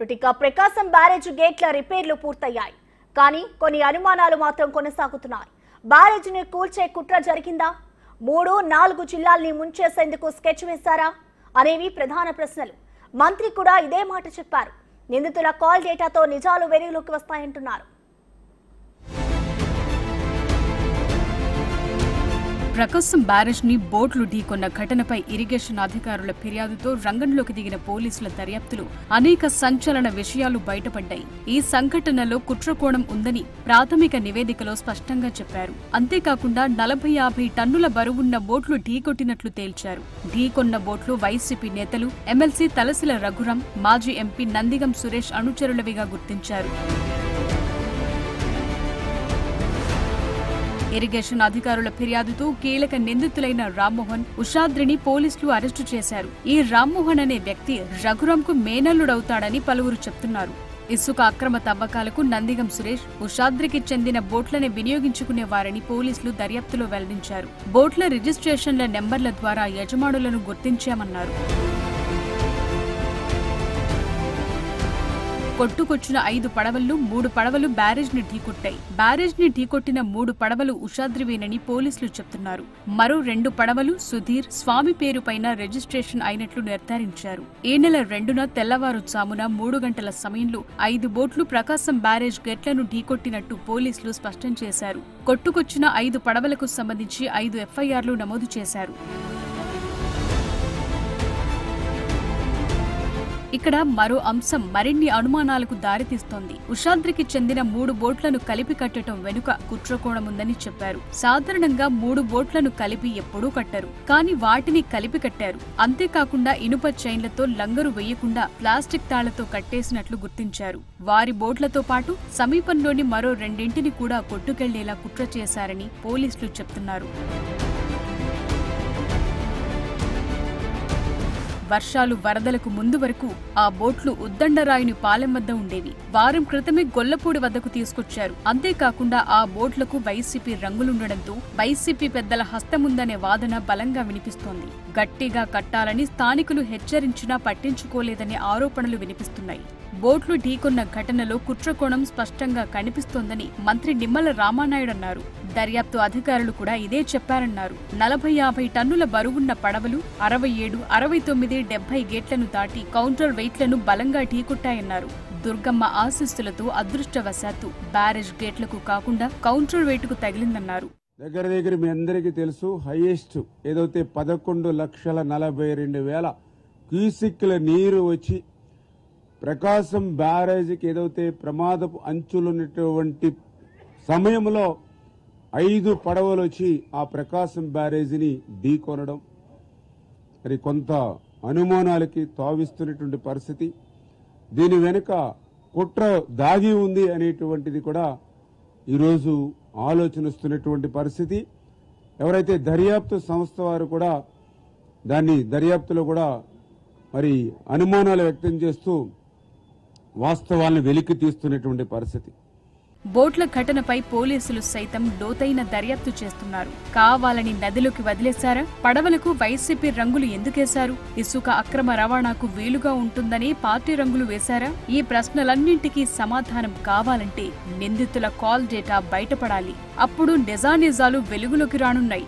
ఇక ప్రకాశం బ్యారేజ్ గేట్ల రిపేర్లు పూర్తయ్యాయి. కానీ కొన్ని అనుమానాలు మాత్రం కొనసాగుతున్నాయి. బ్యారేజ్ని కూల్చే కుట్ర జరిగిందా? 3-4 జిల్లాల్ని ముంచేసేందుకు స్కెచ్ వేశారా అనేవి ప్రధాన ప్రశ్నలు. మంత్రి కూడా ఇదే మాట చెప్పారు. నిందితుల కాల్ డేటాతో నిజాలు వెలుగులోకి వస్తాయంటున్నారు. ప్రకాశం బ్యారేజ్ ని బోట్లు ఢీకొన్న ఘటనపై ఇరిగేషన్ అధికారుల ఫిర్యాదుతో రంగంలోకి దిగిన పోలీసుల దర్యాప్తులు అనేక సంచలన విషయాలు బయటపడ్డాయి. ఈ సంఘటనలో కుట్రకోణం ఉందని ప్రాథమిక నివేదికలో స్పష్టంగా చెప్పారు. అంతేకాకుండా 40-50 టన్నుల బరువున్న బోట్లు ఢీకొట్టినట్లు తేల్చారు. ఢీకొన్న బోట్లు వైసీపీ నేతలు, ఎమ్మెల్సీ తలసిల రఘురాం, మాజీ ఎంపీ నందిగం సురేష్ అనుచరులవిగా గుర్తించారు. ఇరిగేషన్ అధికారుల ఫిర్యాదుతో కీలక నిందితులైన రామ్మోహన్, ఉషాద్రిని పోలీసులు అరెస్టు చేశారు. ఈ రామ్మోహన్ అనే వ్యక్తి రఘురాంకు మేనల్లుడవుతాడని పలువురు చెప్తున్నారు. ఇసుక అక్రమ తవ్వకాలకు నందిగం సురేష్, ఉషాద్రికి చెందిన బోట్లని వినియోగించుకునేవారని పోలీసులు దర్యాప్తులో వెల్లడించారు. బోట్ల రిజిస్ట్రేషన్ల నెంబర్ల ద్వారా యజమానులను గుర్తించామన్నారు. కొట్టుకొచ్చిన 5 పడవల్లో 3 పడవలు బ్యారేజ్ ని ఢీకొట్టాయి. బ్యారేజ్ ని ఢీకొట్టిన 3 పడవలు ఉషాద్రివేనని పోలీసులు చెప్తున్నారు. మరో 2 పడవలు సుధీర్, స్వామి పేరు పైన రిజిస్ట్రేషన్ అయినట్లు నిర్ధారించారు. ఈ నెల 2న తెల్లవారుజామున 3 గంటల సమయంలో 5 బోట్లు ప్రకాశం బ్యారేజ్ గేట్లను ఢీకొట్టినట్టు పోలీసులు స్పష్టం చేశారు. కొట్టుకొచ్చిన 5 పడవలకు సంబంధించి 5 ఎఫ్ఐఆర్లు నమోదు చేశారు. ఇక్కడ మరో అంశం మరిన్ని అనుమానాలకు దారితీస్తోంది. ఉషాద్రికి చెందిన 3 బోట్లను కలిపి కట్టడం వెనుక కుట్రకోణముందని చెప్పారు. సాధారణంగా 3 బోట్లను కలిపి ఎప్పుడూ కట్టరు, కానీ వాటిని కలిపి కట్టారు. అంతేకాకుండా ఇనుప చైన్లతో లంగరు వేయకుండా ప్లాస్టిక్ తాళ్లతో కట్టేసినట్లు గుర్తించారు. వారి బోట్లతో పాటు సమీపంలోని మరో 2ంటిని కూడా కొట్టుకెళ్లేలా కుట్ర చేశారని పోలీసులు చెప్తున్నారు. వర్షాలు వరదలకు ముందు వరకు ఆ బోట్లు ఉద్దండరాయుని పాలెం వద్ద ఉండేవి. వారం క్రితమే గొల్లపూడి వద్దకు తీసుకొచ్చారు. అంతేకాకుండా ఆ బోట్లకు వైసీపీ రంగులుండడంతో వైసీపీ పెద్దల హస్తముందనే వాదన బలంగా వినిపిస్తోంది. గట్టిగా కట్టాలని స్థానికులు హెచ్చరించినా పట్టించుకోలేదనే ఆరోపణలు వినిపిస్తున్నాయి. బోట్లు ఢీకొన్న ఘటనలో కుట్రకోణం స్పష్టంగా కనిపిస్తోందని మంత్రి నిమ్మల రామానాయుడు అన్నారు. దర్యాప్తు అధికారులు కూడా ఇదే చెప్పారన్నారు. 40-50 టన్నుల బరువున్న పడవలు 67, 69, 70 గేట్లను దాటి కౌంటర్ వెయిట్లను బలంగా ఢీకొట్టాయన్నారు. దుర్గమ్మ ఆశీస్సులతో అదృష్టవశాత్తు బ్యారేజ్ గేట్లకు కాకుండా కౌంటర్ వెయిట్కు తగిలిందన్నారు. దగ్గర మీ అందరికీ తెలుసు, హైయెస్ట్ ఏదైతే 11,42,000 క్యూసిక్ల నీరు వచ్చి ప్రకాశం బ్యారేజ్కి ఏదైతే ప్రమాదపు అంచులున్నటువంటి సమయంలో 5 పడవలు వచ్చి ఆ ప్రకాశం బ్యారేజీని ఢీకొనడం మరి కొంత అనుమానాలకి తావిస్తున్నటువంటి పరిస్థితి. దీని వెనుక కుట్ర దాగి ఉంది అనేటువంటిది కూడా ఈరోజు ఆలోచనిస్తున్నటువంటి పరిస్థితి. ఎవరైతే దర్యాప్తు సంస్థ వారు కూడా దాన్ని దర్యాప్తులో కూడా మరి అనుమానాలు వ్యక్తం చేస్తూ వాస్తవాలను వెలికి తీస్తున్నటువంటి పరిస్థితి. బోట్ల ఘటనపై పోలీసులు సైతం లోతైన దర్యాప్తు చేస్తున్నారు. కావాలని నదిలోకి వదిలేశారా? పడవలకు వైసీపీ రంగులు ఎందుకేశారు? ఇసుక అక్రమ రవాణాకు వీలుగా ఉంటుందని పార్టీ రంగులు వేశారా? ఈ ప్రశ్నలన్నింటికీ సమాధానం కావాలంటే నిందితుల కాల్ డేటా బయటపడాలి. అప్పుడు నిజానిజాలు వెలుగులోకి రానున్నాయి.